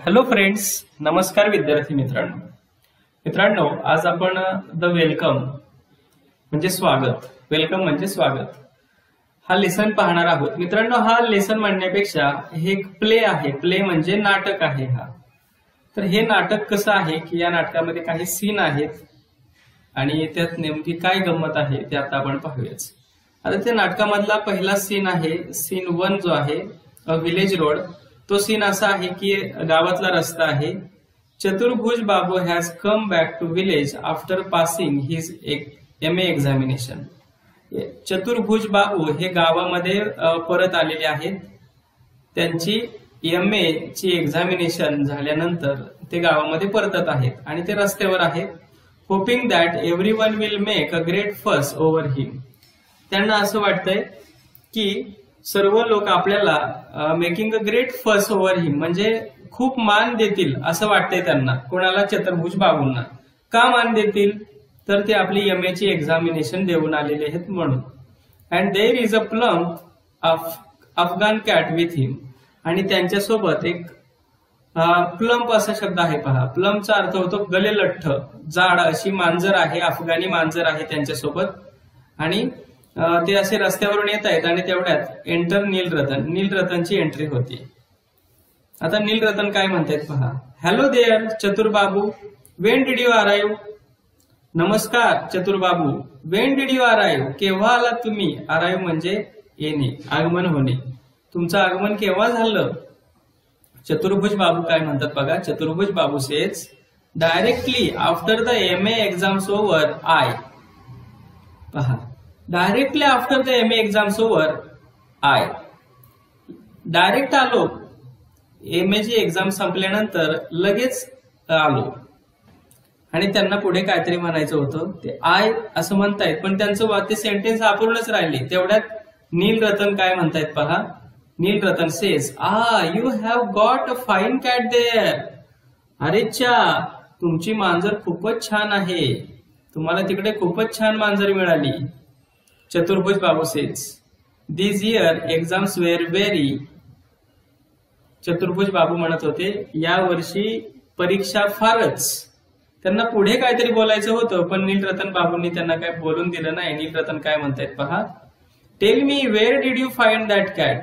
Hello friends, नमस्कार विद्यार्थी मित्रांनो, आज आपण द वेलकम म्हणजे स्वागत, वेलकम म्हणजे स्वागत हा लेसन पाहणार आहोत. मित्रांनो, हा लेसन म्हणण्यापेक्षा हे एक प्ले आहे. प्ले म्हणजे नाटक आहे. तर हे नाटक कसं आहे की या नाटकामध्ये काही सीन आहेत आणि त्यात नेमकी काय गंमत आहे ते आता आपण पाहूयाच. आता त्या नाटकामधला पहिला सीन आहे, सीन 1 जो आहे अ विलेज रोड. तो सीन असा आहे की गावातला रस्ता आहे. Chaturbhuj babu has come back to village after passing his MA examination. Chaturbhuj babu हे गावामध्ये परत आलेले आहेत. त्यांची MA ची एक्झामिनेशन झाल्यानंतर ते गावामध्ये परतत आहेत आणि ते रस्त्यावर आहेत. Hoping that everyone will make a great fuss over him. त्यांना असं वाटतंय की सर्व लोक आपल्याला making a great fuss over him म्हणजे खूप मान देतील असं वाटतंय त्यांना. कोणाला? चतुर्भुज बाबूंना. का मान देतील? तर ते आपली MA ची एक्झामिनेशन देऊन आलेले आहेत म्हणून. And there is a plump Afghan cat with him. आणि त्यांच्यासोबत एक प्लम्प असा शब्द आहे पहा. प्लम्पचा अर्थ होतो गलेलठ्ठ, जाड अशी मांजर आहे, अफगाणी मांजर आहे त्यांच्यासोबत. आणि ते असे रस्त्यावरून येत आहेत आणि तेवढ्यात एंटर नीलरतनची एंट्री होती. आता नीलरतन काय म्हणतायत पहा. Hello there Chaturbabu, Wien did you arrive. नमस्कार चतुरबाबू, वेन डिड यू अराईव्ह. केव्हा आलात तुम्ही? अराईव्ह म्हणजे येणे, आगमन होणे. तुमचं आगमन केव्हा झालं? चतुर्भुज बाबू काय म्हणतात बघा. Chaturbhuj babu says directly after the MA exams over I. पहा, directly after the MA exams over I. Direct आलो, MA ची एक्झाम संपल्यानंतर लगेच आलो. आणि त्यांना पुढे काहीतरी म्हणायचं होतं, ते आय असं म्हणतायत पण त्यांचं ते सेंटेन्स अपूर्णच राहिले. तेवढ्यात नीलरतन काय म्हणतायत पहा. Nilratan says you have got a fine cat there. अरेच्छा, तुमची मांजर खूपच छान आहे. तुम्हाला तिकडे खूपच छान मांजर मिळाली. चतुर्भुज बाबू सेज दिस इयर एक्झाम्स वेर व्हेरी. चतुर्भुज बाबू म्हणत होते या वर्षी परीक्षा फारच. त्यांना पुढे काहीतरी बोलायचं होतं पण नीलरतन बाबूंनी त्यांना काय बोलून दिलं नाही. नीलरतन काय म्हणतायत पहा. Tail me where did you find that cat.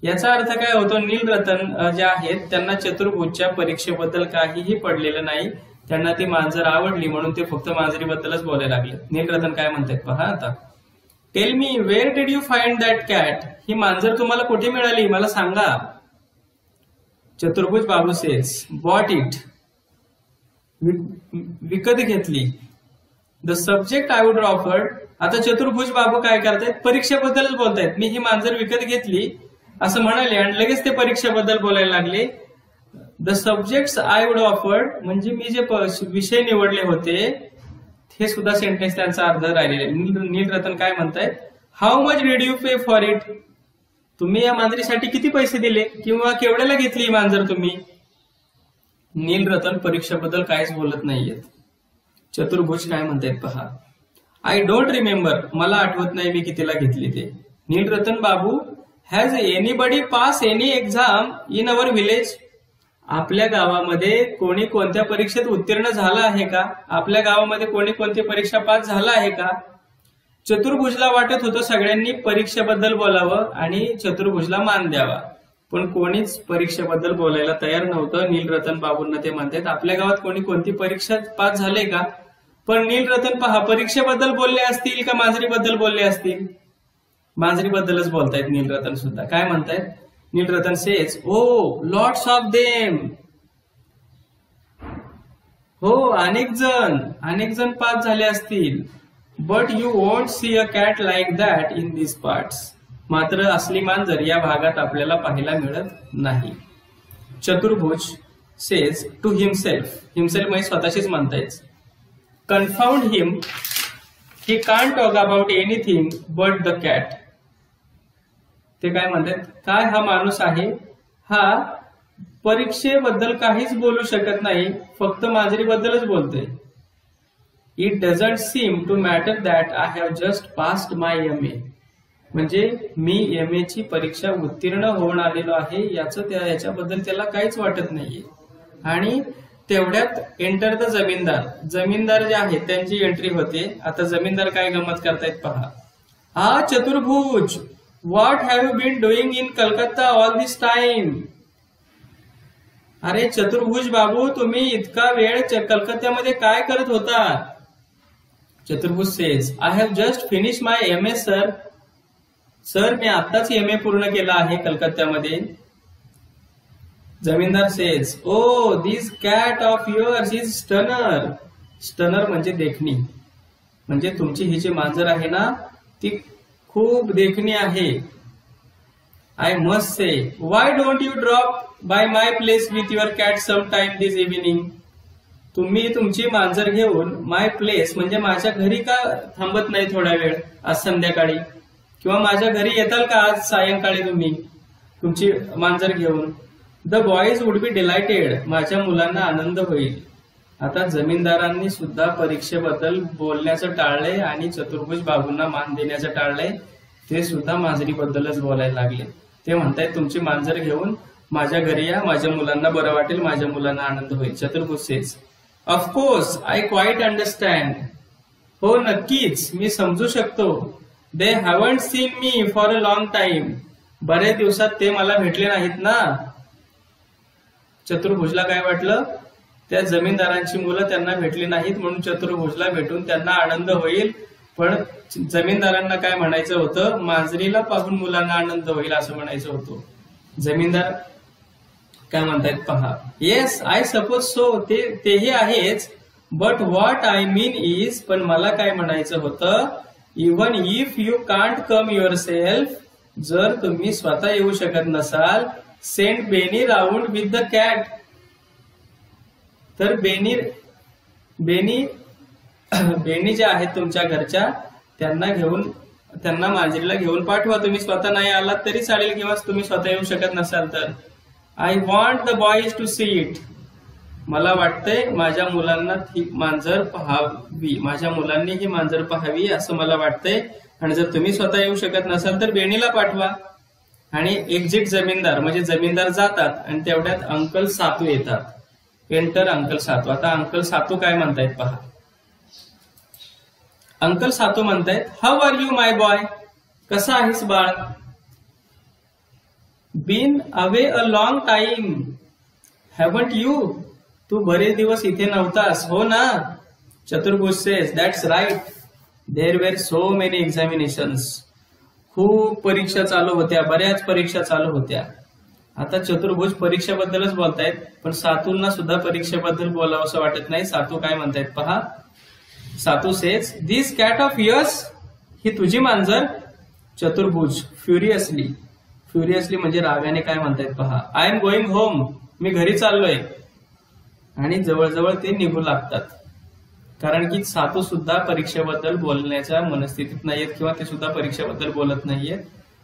याचा अर्थ काय होतो, नीलरतन जे आहेत त्यांना चतुर्भुजच्या परीक्षेबद्दल काहीही पडलेलं नाही. त्यांना ती मांजर आवडली म्हणून ते फक्त मांजरीबद्दलच बोलायला लागले. नीलरतन काय म्हणतायत पहा. आता tell me where did you find that cat. ही मांजर तुम्हाला कुठे मिळाली मला सांगा. चतुर्भुज बाबू सेज बॉट इट. विकत घेतली. The subject I would offered. आता चतुर्भुज बाबू काय करतायत, परीक्षेबद्दलच बोलतायत. मी ही मांजर विकत घेतली असं म्हणाले आणि लगेच ते परीक्षेबद्दल बोलायला लागले. The subjects I would offered म्हणजे मी जे विषय निवडले होते हे सुद्धा सेंटेन्स त्यांचा अर्ध राहिलेले. नीलरतन काय म्हणतायत. How much did you pay for it. तुम्ही या मांजरीसाठी किती पैसे दिले किंवा केवढ्याला घेतली ही मांजर तुम्ही. नीलरतन परीक्षेबद्दल काहीच बोलत नाहीयेत. चतुर्भुज काय म्हणतायत पहा. I don't remember. मला आठवत नाही मी कितीला घेतली ते. Nilratan babu has anybody pass any exam in our village. आपल्या गावामध्ये कोणी कोणत्या परीक्षेत उत्तीर्ण झाला आहे का? आपल्या गावामध्ये कोणी कोणती परीक्षा पास झाला आहे का? चतुर्भुजला वाटत होतं सगळ्यांनी परीक्षेबद्दल बोलावं आणि चतुर्भुजला मान द्यावा, पण कोणीच परीक्षेबद्दल बोलायला तयार नव्हतं. नीलरतन बाबूंना ते म्हणतात आपल्या गावात कोणी कोणती परीक्षा पास झाले का? पण नीलरतन पहा, परीक्षेबद्दल बोलले असतील का मांजरीबद्दल बोलले असतील? मांजरीबद्दलच बोलतायत नीलरतन सुद्धा. काय म्हणतायत. Nilratan says oh lots of them. हो, अनेक जण पास झाले असतील. But you won't see a cat like that in this parts. मात्र असली मांजर या भागात आपल्याला पाहायला मिळत नाही. चतुर्भुज सेज टू हिमसेल्फ. हिमसेल्फ म्हणजे स्वतःशीच म्हणतायच. Confound him, he can't talk about anything but the cat. ते काय म्हणतात, काय हा माणूस आहे, हा परीक्षेबद्दल काहीच बोलू शकत नाही, फक्त मांजरीबद्दलच बोलतोय. It doesn't seem to matter that I have just passed my MA. म्हणजे मी MA ची परीक्षा उत्तीर्ण होऊन आलेलो आहे याच्याबद्दल त्याला काहीच वाटत नाहीये. आणि तेवढ्यात एंटर द जमीनदार, जमीनदार जे आहेत त्यांची एंट्री होते. आता जमीनदार काय गंमत करतायत पहा. हा Chaturbhuj, what have you been doing in Calcutta all this time. अरे चतुर्भुज बाबू, तुम्ही इतका वेळ कलकत्त्यामध्ये काय करत होता. Chaturbhuj says, I have just finish my MA sir. Sir मी आताच MA पूर्ण केला आहे कलकत्त्यामध्ये. Zamindar says, O this cat of yours is stunner. Stunner म्हणजे देखणी, म्हणजे तुमची ही जी मांजर आहे ना ती खूप देखणी आहे. I must say, why don't you drop by my place with your cat some time this evening. तुम्ही तुमची मांजर घेऊन माय प्लेस म्हणजे माझ्या घरी का थांबत नाही थोडा वेळ आज संध्याकाळी, किंवा माझ्या घरी येताल का आज सायंकाळी तुम्ही तुमची मांजर घेऊन. The boys would be delighted. माझ्या मुलांना आनंद होईल. आता जमीनदारांनी सुद्धा परीक्षेबद्दल बोलण्याचं टाळलंय आणि चतुर्भुज बाबूंना मान देण्याचं टाळलंय. ते सुद्धा मांजरीबद्दलच बोलायला लागले. ते म्हणतायत तुमची मांजर घेऊन माझ्या घरी या, माझ्या मुलांना बरं वाटेल, माझ्या मुलांना आनंद होईल. Chaturbhuj says, of course I quite understand. हो नक्कीच मी समजू शकतो. They haven't seen me for a long time. बरेच दिवसात ते मला भेटले नाहीत ना. चतुर्भुजला काय वाटलं, त्या जमीनदारांची मुलं त्यांना भेटली नाहीत म्हणून चतुर्भुजला भेटून त्यांना आनंद होईल. पण जमीनदारांना काय म्हणायचं होतं, मांजरीला पाहून मुलांना आनंद होईल असं म्हणायचं होतं. जमीनदार काय म्हणतायत पहा. Yes I suppose so. तेही आहेच. But what I mean is, पण मला काय म्हणायचं होतं, even if you can't come your self, जर तुम्ही स्वतः येऊ शकत नसाल, सेंड बेनी राऊंड विथ द कॅट. तर बेनी जे आहेत तुमच्या घरच्या त्यांना मांजरीला घेऊन पाठवा. तुम्ही स्वतः नाही आलात तरी चालेल, किंवा तुम्ही स्वतः येऊ शकत नसाल तर. I want the boys to see it. मला वाटतंय माझ्या मुलांना ही मांजर पाहावी, माझ्या मुलांनी ही मांजर पाहावी असं मला वाटतंय. आणि जर तुम्ही स्वतः येऊ शकत नसाल तर बेनीला पाठवा. आणि एक्झिट जमीनदार म्हणजे जमीनदार जातात आणि तेवढ्यात अंकल सातू येतात. Enter uncle Satu. आता अंकल सातू काय म्हणतायत पहा. अंकल सातू म्हणतायत, how are you my boy. कसा आहेस बाळ. Been away a long time haven't you. तू बरेच दिवस इथे नव्हतास हो ना. Chaturbhuj says, that's right. There were so many examinations. खूप परीक्षा चालू होत्या, बऱ्याच परीक्षा चालू होत्या. आता चतुर्भुज परीक्षेबद्दलच बोलतायत, पण सातूंना सुद्धा परीक्षेबद्दल बोलावं असं वाटत नाही. सातू काय म्हणतायत पहा. Satu says, this cat of yours. ही तुझी मांजर. चतुर्भुज फ्युरियसली. फ्युरियसली म्हणजे रागाने काय म्हणतायत पहा. I am going home. मी घरी चाललोय. आणि जवळजवळ ते निघू लागतात. कारण की सातू सुद्धा परीक्षेबद्दल बोलण्याच्या मनस्थितीत नाहीयेत, किंवा ते सुद्धा परीक्षेबद्दल बोलत नाहीयेत.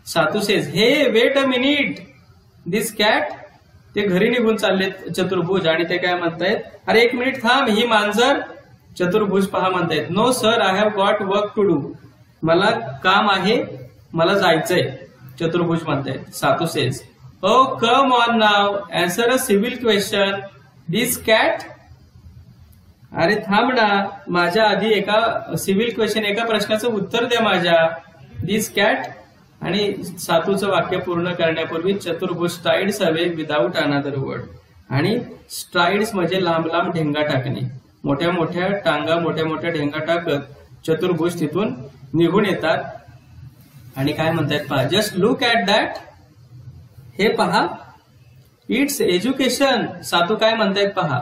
सातू सेज, हे weight a minute this cat. ते घरी निघून चाललेत चतुर्भुज. आणि ते काय म्हणतायत, अरे एक मिनिट थांब, ही मांजर. चतुर्भुज पहा म्हणतायत, no sir I have got work to do. मला काम आहे, मला जायचंय. चतुर्भुज म्हणतायत. Satu says, O come on now, answer a civil question. This cat. अरे थांब ना, माझ्या आधी एका सिव्हिल क्वेश्चन, एका प्रश्नाचं उत्तर द्या माझ्या. दिस कॅट. आणि सातूचं वाक्य पूर्ण करण्यापूर्वी चतुर्भुज strides away without another word. आणि स्ट्राइड्स म्हणजे लांब लांब ढेंगा टाकणे. मोठ्या मोठ्या टांगा, मोठ्या मोठ्या ढेंगा टाकत चतुर्भुज तिथून निघून येतात. आणि काय म्हणतात पहा, जस्ट लुक ऍट दॅट. हे पहा, इट्स एज्युकेशन. सातू काय म्हणतायत पहा.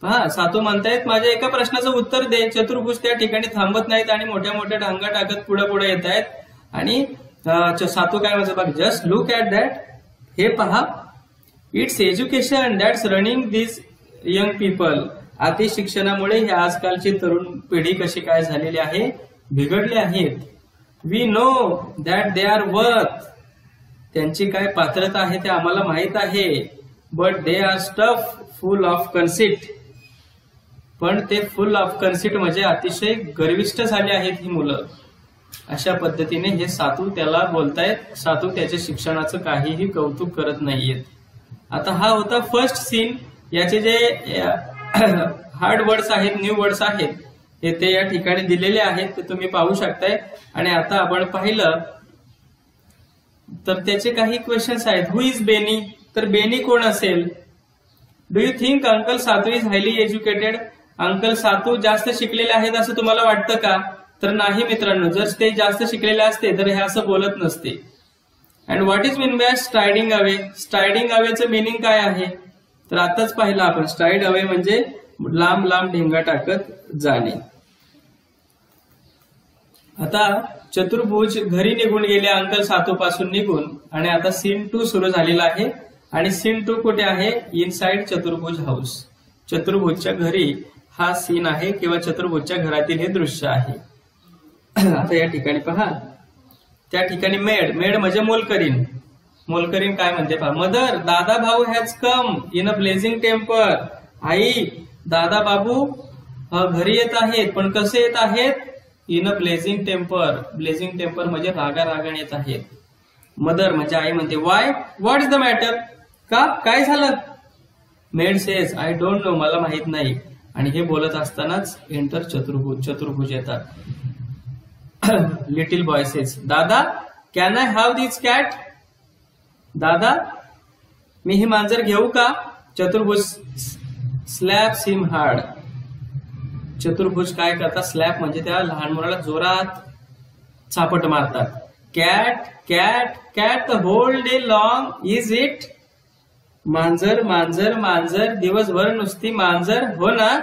पहा सातू म्हणतायत, माझ्या एका प्रश्नाचं उत्तर दे. चतुर्भुज त्या ठिकाणी थांबत नाहीत आणि मोठ्या मोठ्या ढांगा टाकत पुढे पुढे येत आहेत. आणि सातू काय म्हणतात बघ, जस्ट लुक ऍट दॅट. हे पहा, it's education that's running this young people. अति शिक्षणामुळे ही आजकालची तरुण पिढी कशी काय झालेली आहे, बिघडली आहेत. We know that they are worth. त्यांची काय पात्रता आहे ते आम्हाला माहित आहे. But they are stuff full of conceit. पण ते फुल ऑफ कन्सिट म्हणजे अतिशय गर्विष्ठ झाले आहेत ही मुलं. अशा पद्धतीने हे सातू त्याला बोलतायत. सातू त्याच्या शिक्षणाचं काहीही कौतुक करत नाहीयेत. आता हा होता फर्स्ट सीन. याचे जे हार्ड वर्ड्स आहेत, न्यू वर्ड्स आहेत, ते या ठिकाणी दिलेले आहेत, ते तुम्ही पाहू शकताय. आणि आता आपण पाहिलं तर त्याचे काही क्वेश्चन्स आहेत. हु इज बेनी, तर बेनी कोण असेल? Do you think uncle Satu is highly educated, uncle Satu जास्त शिकलेले आहेत असं तुम्हाला वाटतं का? तर नाही मित्रांनो, जर ते जास्त शिकलेले असते तर हे असं बोलत नसते. And what is mean by striding away, striding अवेचं मिनिंग काय आहे? तर आताच पाहिलं आपण, स्ट्राइड अवे म्हणजे लांब लांब ढेंगा टाकत जाणे. आता चतुर्भुज घरी निघून गेले अंकल सातू पासून निघून, आणि आता सीन 2 सुरू झालेला आहे. आणि सीन 2 कुठे आहे? इनसाइड चतुर्भुज हाऊस. चतुर्भुजच्या घरी हा सीन आहे किंवा चतुर्भुजच्या घरातील हे दृश्य आहे. आता या ठिकाणी पहा, त्या ठिकाणी मेड, मेड म्हणजे मोलकरीण. मोलकरीण काय म्हणते पहा, mother Dada Bhau has come in a blazing temper. आई दादा बाबू घरी येत आहेत, पण कसे येत आहेत? In a blazing temper. Blazing temper म्हणजे रागा रागाने येत आहेत. मदर म्हणजे आई म्हणते why, what is the matter, का काय झालं? Maid says I don't know, मला माहित नाही. आणि हे बोलत असतानाच एंटर चतुर्भुज, चतुर्भुज येतात. लिटिल बॉय सेज दादा can I have this cat, दादा मी ही मांजर घेऊ का? चतुर्भुज स्लॅप्स हिम हार्ड. चतुर्भुज काय करतात? स्लॅप म्हणजे त्या लहान मुलाला जोरात चापट मारतात. Cat cat cat the whole day long is it, मांजर मांजर मांजर, दिवसभर नुसती मांजर, हो ना?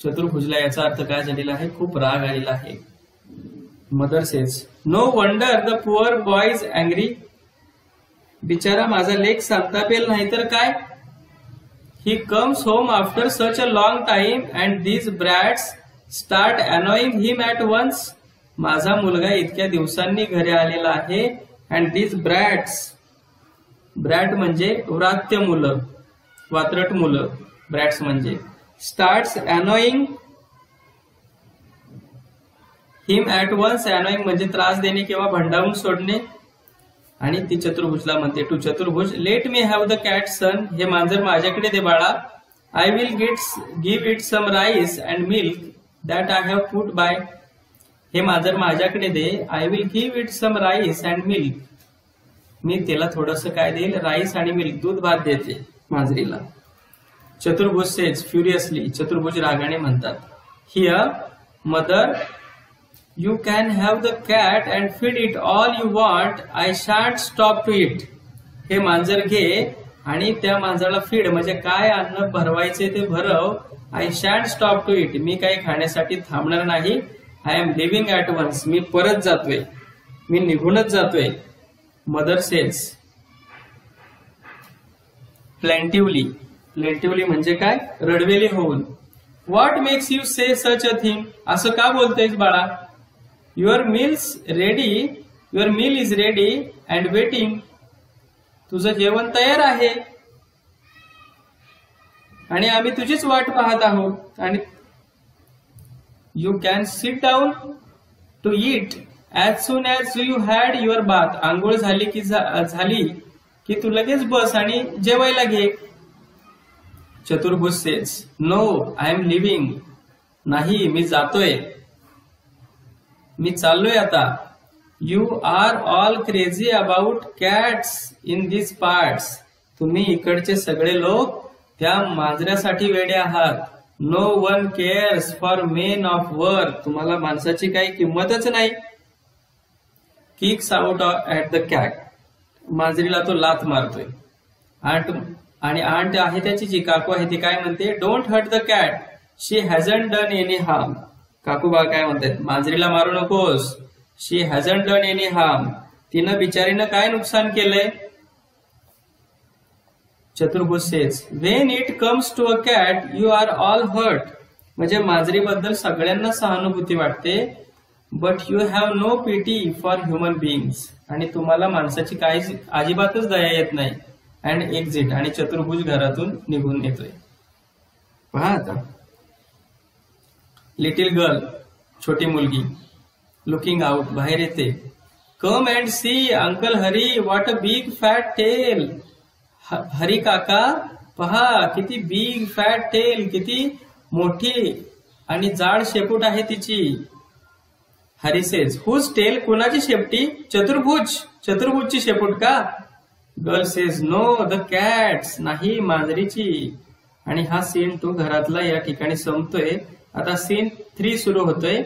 चतुर्भुजला याचा अर्थ काय झालेला आहे? खूप राग आलेला आहे. Mother says no wonder the poor boy is angry, बिचारा माझा लेक संतापेल नाही तर काय. He comes home after such a long time and these brats start annoying him at once, माझा मुलगा इतक्या दिवसांनी घरी आलेला आहे. अँड दीज ब्रॅट्स, ब्रॅट म्हणजे व्रात्य मुलं, वात्रट मुलं, ब्रॅट्स म्हणजे. Starts annoying him at once, annoying म्हणजे त्रास देणे किंवा भंडावून सोडणे. आणि ती चतुर्भुजला म्हणते to Chaturbhuj let me have the cat son, हे मांजर माझ्याकडे दे बाळा. I will give it some rice and milk that I have put by, हे मांजर माझ्याकडे दे. I will give it some rice and milk, मी त्याला थोडस काय देईल? राईस आणि मिल्क, दूध भात देते मांजरीला. चतुर्भुज सेज फ्युरियसली, चतुर्भुज रागाने म्हणतात here mother you can have the cat and feed it all you want, I shan't stop to it, हे मांजर घे आणि त्या मांजराला फीड म्हणजे काय अन्न भरवायचे ते भरव. I shan't stop to eat, मी काही खाण्यासाठी थांबणार नाही. I am leaving at once, मी परत जातोय, मी निघूनच जातोय. मदर सेज प्लेंटिवली, प्लेंटिवली म्हणजे काय? रडवेली होऊन. What makes you say such a thing, असं का बोलतोयस बाळा? Your meals ready, your meal is ready and waiting, तुझं जेवण तयार आहे आणि आम्ही तुझीच वाट पाहत आहोत. आणि you can sit down to eat as soon as you had your bath, आंघोळ झाली की तू लगेच बस आणि जेवायला घे. Chaturbhuj says no I am leaving, नाही मी जातोय, मी चाललोय आता. You are all crazy about cats in this parts, तुम्ही इकडचे सगळे लोक त्या मांजऱ्यासाठी वेडे आहात. No one cares for men of work, तुम्हाला माणसाची काही किंमतच नाही. Kicks out at the cat, मांजरीला तो लाथ मारतोय. आंट आहे त्याची जी काकू आहे ती काय म्हणते? Don't hurt the cat, she hasn't done any harm. Kakuba काय म्हणतात? मांजरीला मारू नकोस, she hasn't done any harm, तिनं बिचारीनं काय नुकसान केलंय? Chaturbhuj says when it comes to a cat you are all hurt, म्हणजे मांजरीबद्दल सगळ्यांना सहानुभूती वाटते. But you have no pity for human beings, आणि तुम्हाला माणसाची काही अजिबातच दया येत नाही. अँड एक्झिट, आणि चतुर्भुज घरातून निघून येतोय. पहा आता लिटिल गर्ल, छोटी मुलगी, लुकिंग आउट, बाहेर येते. Come and see uncle Hari, what a big fat tail, Hari काका पहा किती बिग फॅट टेल, किती मोठी आणि जाड शेपूट आहे तिची. हरी सेज हुज टेल, कोणाची शेपटी? चतुर्भुज, चतुर्भुजची शेपूट का? Girl says know the cats, नाही मांजरीची. आणि हा सीन 2 घरातला या ठिकाणी संपतोय. आता सीन 3 सुरू होतोय.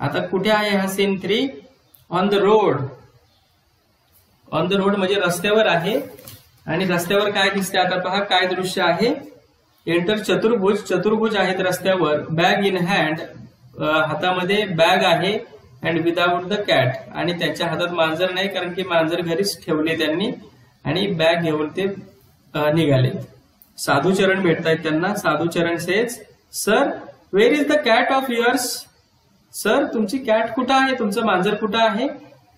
आता कुठे आहे हा scene 3? On the road. On the road म्हणजे रस्त्यावर आहे. आणि रस्त्यावर काय दिसते आता पहा, काय दृश्य आहे. एंटर चतुर्भुज, चतुर्भुज आहेत रस्त्यावर. बॅग इन हँड, हातामध्ये बॅग आहे. अँड विदाउट द कॅट, आणि त्यांच्या हातात मांजर नाही कारण की मांजर घरीच ठेवले त्यांनी. आणि बॅग घेऊन ते निघाले. साधूचरण भेटतायत त्यांना. Sadhucharan says sir where is the cat of yours. Sir तुमची कॅट कुठं आहे, तुमचं मांजर कुठं आहे?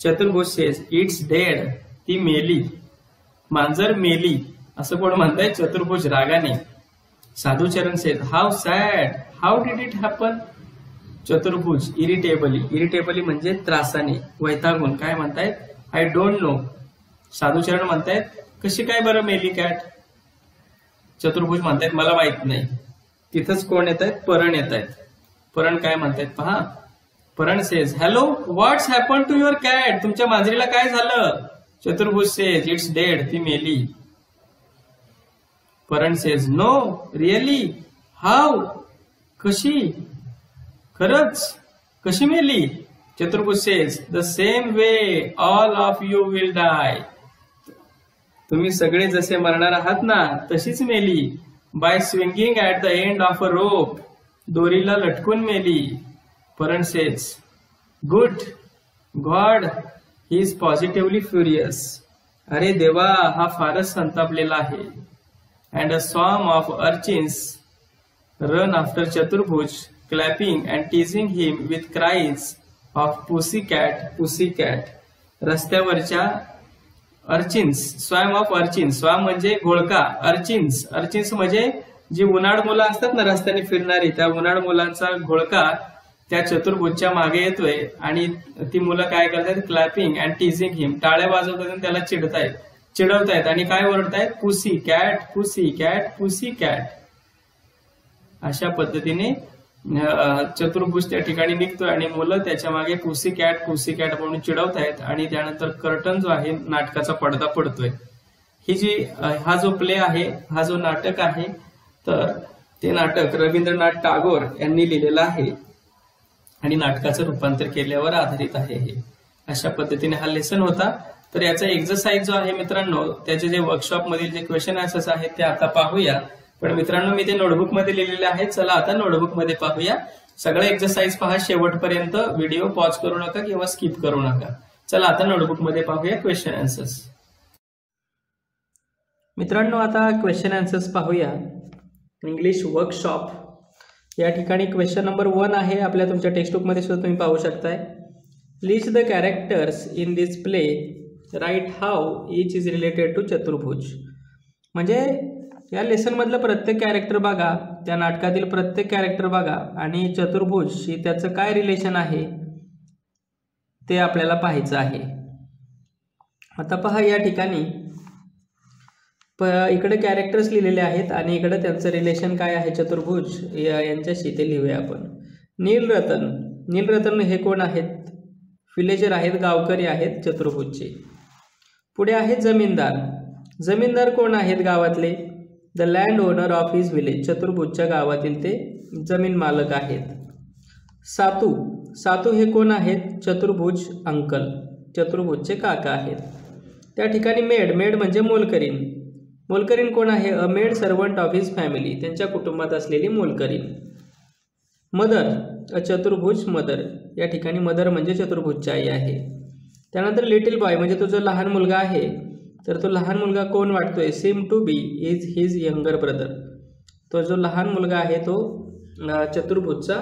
चतुर्भुज सेज इट्स डेड, ती मेली. मांजर मेली असं कोण म्हणताय? चतुर्भुज रागाने. Sadhucharan says how sad, how did it happen. Chaturbhuj irritably, irritably म्हणजे त्रासाने, वैतागून. काय म्हणतायत? I don't no. साधूचरण म्हणतायत कशी काय बरं मेली कॅट. चतुर्भुज म्हणतायत मला माहित नाही. तिथंच कोण येत आहेत? परण येत आहेत. परण काय म्हणतायत पहा. Paran says hello what's happen to your cat, तुमच्या मांजरीला काय झालं? चतुर्भुज सेज इट्स डेड, ती मेली. Paran says no really, how, कशी, खरंच, कशी मेली? Chaturbhuj says the same way all of you will die, तुम्ही सगळे जसे मरणार आहात ना तशीच मेली. By swinging at the end of a rope, दोरीला लटकून मेली. Paran says good god he is positively furious, अरे देवा हा फारच संतापलेला आहे. And a swarm of urchins run after Chaturbhuj clapping and teasing him with cries of pussy cat, pussy cat. रस्त्यावरच्या urchins, swarm of urchins, swarm म्हणजे घोळका, अर्चिन्स, अर्चिन्स म्हणजे जी उन्हाळ मुलं असतात ना रस्त्याने फिरणारी, त्या उन्हाळ मुलांचा घोळका त्या चतुर्भुजच्या मागे येतोय. आणि ती मुलं काय करतात? क्लॅपिंग अँड टीजिंग हिम, टाळ्या वाजवतात आणि त्याला चिडवतायत आणि काय ओरडतायत? Pussy cat, pussy cat, pussy cat. अशा पद्धतीने चतुर्भुज त्या ठिकाणी निघतोय आणि मुलं त्याच्या मागे पुसी कॅट म्हणून चिडवतायत. आणि त्यानंतर कर्टन जो आहे, नाटकाचा पडदा पडतोय. ही जी हा जो प्ले आहे, हा जो नाटक आहे, तर ते नाटक रवींद्रनाथ टागोर यांनी लिहिलेलं आहे आणि नाटकाचं रूपांतर केल्यावर आधारित आहे हे. अशा पद्धतीने हा लेसन होता. तर याचा एक्सरसाइज जो आहे मित्रांनो, त्याचे जे वर्कशॉप मधील जे क्वेश्चन आन्सर्स आहेत ते आता पाहूया. पण मित्रांनो मी ते नोटबुक मध्ये लिहिलेले आहेत. चला आता नोटबुक मध्ये पाहूया. सगळं एक्सरसाइज पहा शेवटपर्यंत, व्हिडिओ पॉज करू नका किंवा स्किप करू नका. चला आता नोटबुक मध्ये पाहूया क्वेश्चन आन्सर्स. मित्रांनो आता क्वेश्चन आन्सर्स पाहूया. इंग्लिश वर्कशॉप या ठिकाणी क्वेश्चन नंबर 1 आहे. आपल्या तुमच्या टेक्स्टबुक मध्ये सुद्धा तुम्ही पाहू शकताय. List the characters in this play, right how each is related to Chaturbhuj. म्हणजे या लेसन मधलं प्रत्येक कॅरेक्टर बघा, त्या नाटकातील प्रत्येक कॅरेक्टर बघा आणि चतुर्भुजशी त्याचं काय रिलेशन आहे ते आपल्याला पाहायचं आहे. आता पहा या ठिकाणी इकडे कॅरेक्टर्स लिहिलेले आहेत आणि इकडे त्यांचं रिलेशन काय आहे चतुर्भुज यांच्याशी ते लिहूया आपण. नीलरतन, नीलरतन हे कोण आहेत? विलेजर आहेत, गावकरी आहेत चतुर्भुजचे. पुढे आहेत जमीनदार, जमीनदार कोण आहेत गावातले? The land owner of his village, चतुर्भुजच्या गावातील ते जमीन मालक आहेत. सातू, सातू हे कोण आहेत? चतुर्भुज अंकल, चतुर्भुजचे काका आहेत. त्या ठिकाणी मेड, मेड म्हणजे मोलकरीण, मोलकरीण कोण आहे? A maid servant of his family, त्यांच्या कुटुंबात असलेली मोलकरीण. मदर, अ चतुर्भुज मदर, या ठिकाणी मदर म्हणजे चतुर्भुजची आई आहे. त्यानंतर लिटिल बॉय म्हणजे तो जो लहान मुलगा आहे, तर तो लहान मुलगा कोण वाटतोय? Seem to be is his younger brother, तो जो लहान मुलगा आहे तो चतुर्भुजचा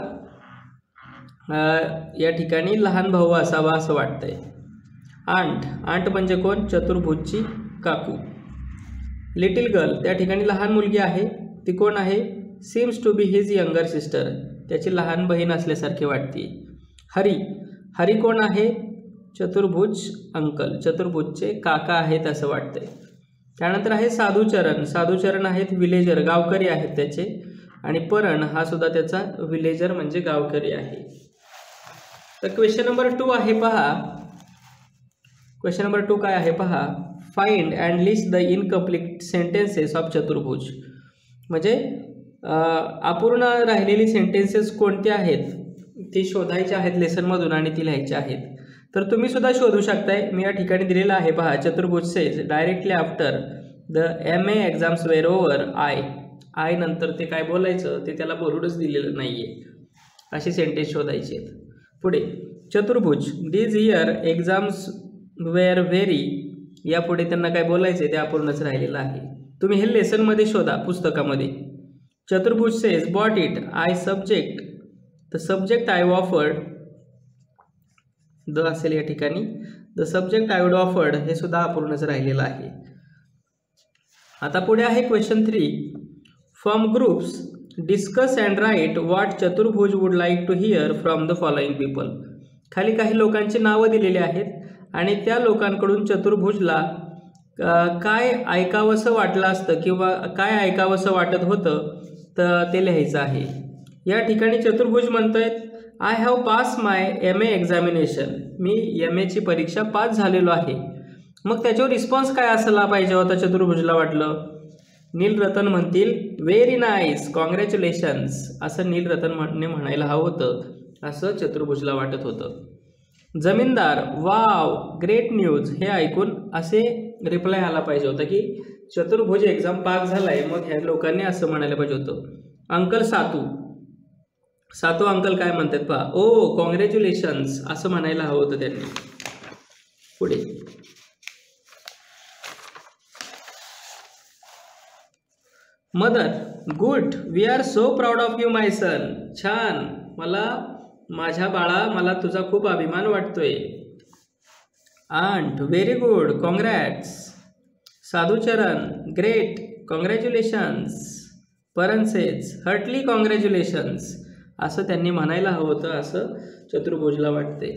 या ठिकाणी लहान भाऊ असावा असं वाटतंय. आंट, आंट म्हणजे कोण? चतुर्भुजची काकू. लिटिल गर्ल, त्या ठिकाणी लहान मुलगी आहे, ती कोण आहे? Seems to be his younger sister, त्याची लहान बहीण असल्यासारखी वाटते. हरी, हरी कोण आहे? चतुर्भुज अंकल, चतुर्भुजचे काका आहेत असं वाटतंय. त्यानंतर आहे साधुचरण. साधुचरण आहेत विलेजर, गावकरी आहेत त्याचे. आणि परण हा सुद्धा त्याचा विलेजर म्हणजे गावकरी आहे. तर क्वेश्चन नंबर 2 आहे पहा. क्वेश्चन नंबर 2 काय आहे पहा. Find and list the incomplete sentences of चतुर्भुज. म्हणजे अपूर्ण राहिलेली सेंटेन्सेस कोणते आहेत ती शोधायचे आहेत लेसनमधून आणि ती लिहायची आहेत. तर तुम्ही सुद्धा शोधू शकताय. मी या ठिकाणी दिलेलं आहे पहा. Chaturbhuj says directly after the MA exams were over I नंतर ते काय बोलायचं ते त्याला बोलूनच दिलेलं नाही आहे. अशी सेंटेन्स शोधायची आहेत. पुढे Chaturbhuj these year exams were very. यापुढे त्यांना काय बोलायचं आहे ते अपूर्णच राहिलेलं आहे. तुम्ही हे लेसनमध्ये शोधा पुस्तकामध्ये. Chaturbhuj says bought it I subject. The subject I offered the असेल या ठिकाणी. The subject I would offered हे सुद्धा अपूर्णच राहिलेलं आहे. आता पुढे आहे question 3. From groups discuss and write what Chaturbhuj would like to hear from the following people. खाली काही लोकांची नावं दिलेली आहेत आणि त्या लोकांकडून चतुर्भुजला काय ऐकावंसं वाटलं असतं किंवा काय ऐकावंसं वाटत होतं तर ते लिहायचं आहे. या ठिकाणी चतुर्भुज म्हणतोय I have pass my MA examination. Me MA ची परीक्षा पास झालेलो आहे. मग त्याच्यावर रिस्पॉन्स काय असायला पाहिजे होता चतुर्भुजला वाटलं. नीलरतन म्हणतील व्हेरी नाईस कॉंग्रॅच्युलेशन्स. असं नीलरतनने म्हणायला हवं होतं असं चतुर्भुजला वाटत होतं. जमीनदार वाव ग्रेट न्यूज हे ऐकून असे रिप्लाय आला पाहिजे होता की चतुर्भुज एक्झाम पास झालाय. मग ह्या लोकांनी असं म्हणायला पाहिजे होतं. अंकल सातू अंकल काय म्हणतात पहा. ओ कॉंग्रॅच्युलेशन्स असं म्हणायला हवं होतं त्यांनी. पुढे mother good we are so proud of you my son. छान माझ्या बाळा मला तुझा खूप अभिमान वाटतोय. Aunt very good congrats. Sadhucharan great congratulations. Parents heartily congratulations असं त्यांनी म्हणायला हवं होतं असं चतुर्भुजला वाटते.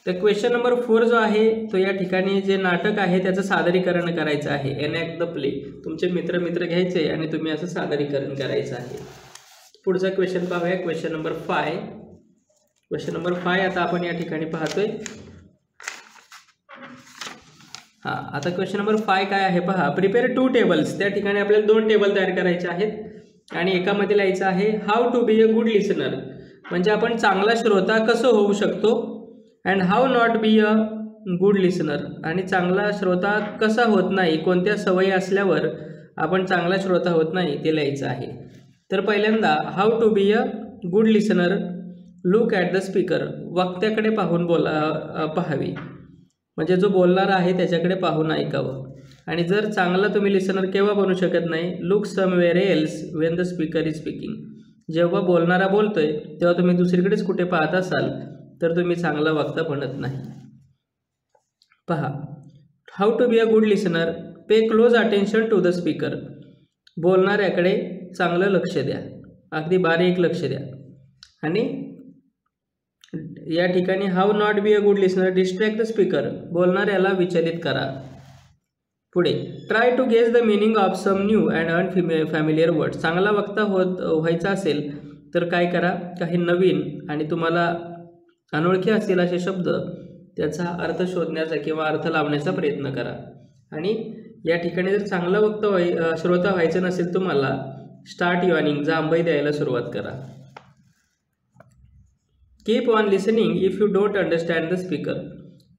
तर क्वेश्चन नंबर 4 जो आहे तो या ठिकाणी जे नाटक आहे त्याचं सादरीकरण करायचं आहे. Enact the play. तुमचे मित्र घ्यायचे आणि तुम्ही असं सादरीकरण करायचं आहे. पुढचा क्वेश्चन पाहूया. Question number 5. क्वेश्चन नंबर 5 आता आपण या ठिकाणी पाहतोय. आता क्वेश्चन नंबर 5 काय आहे पहा. Prepare 2 tables. त्या ठिकाणी आपल्याला 2 टेबल तयार करायचे आहेत आणि एकामध्ये लिहायचं आहे how to be a good listener. म्हणजे आपण चांगला श्रोता कसं होऊ शकतो. And how not be a good listener. आणि चांगला श्रोता कसा होत नाही, कोणत्या सवयी असल्यावर आपण चांगला श्रोता होत नाही ते लिहायचं आहे. तर पहिल्यांदा how to be a good listener. Look at the speaker. वक्त्याकडे पाहून पाहावी. म्हणजे जो बोलणारा आहे त्याच्याकडे पाहून ऐकावं. आणि जर चांगला तुम्ही लिसनर केव्हा बनू शकत नाही. Look somewhere else when the speaker is speaking. जेव्हा बोलणारा बोलतोय तेव्हा तुम्ही दुसरीकडेच कुठे पाहत असाल तर तुम्ही चांगला वक्ता बनत नाही. पहा how to be a good listener. Pay close attention to the speaker. बोलणाऱ्याकडे चांगलं लक्ष द्या, अगदी बारीक लक्ष द्या. आणि या ठिकाणी how not be a good listener. Distract the speaker. बोलणाऱ्याला विचलित करा. पुढे try to guess the meaning of some new and unfamiliar word. चांगला वक्ता व्हायचा असेल तर काय करा, काही नवीन आणि तुम्हाला अनोळखी असतील असे शब्द त्याचा अर्थ शोधण्याचा किंवा अर्थ लावण्याचा प्रयत्न करा. आणि या ठिकाणी जर चांगला वक्ता श्रोता व्हायचं नसेल तुम्हाला, स्टार्ट यॉर्निंग. जांभई द्यायला सुरुवात करा. Keep on listening if you don't understand the speaker.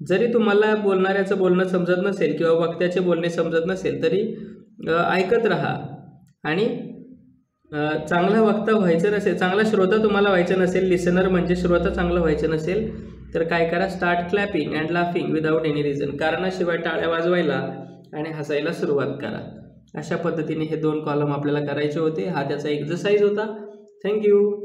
जरी तुम्हाला बोलणाऱ्याचं बोलणं समजत नसेल किंवा वक्त्याचे बोलणे समजत नसेल तरी ऐकत राहा. आणि चांगला वक्ता व्हायचं नसेल, चांगला श्रोता तुम्हाला व्हायचं नसेल, लिसनर म्हणजे श्रोता चांगलं व्हायचं नसेल तर काय करा, start clapping and laughing without any reason. कारणाशिवाय टाळ्या वाजवायला आणि हसायला सुरुवात करा. अशा पद्धतीने हे 2 कॉलम आपल्याला करायचे होते. हा त्याचा एक्सरसाइज होता. थँक्यू.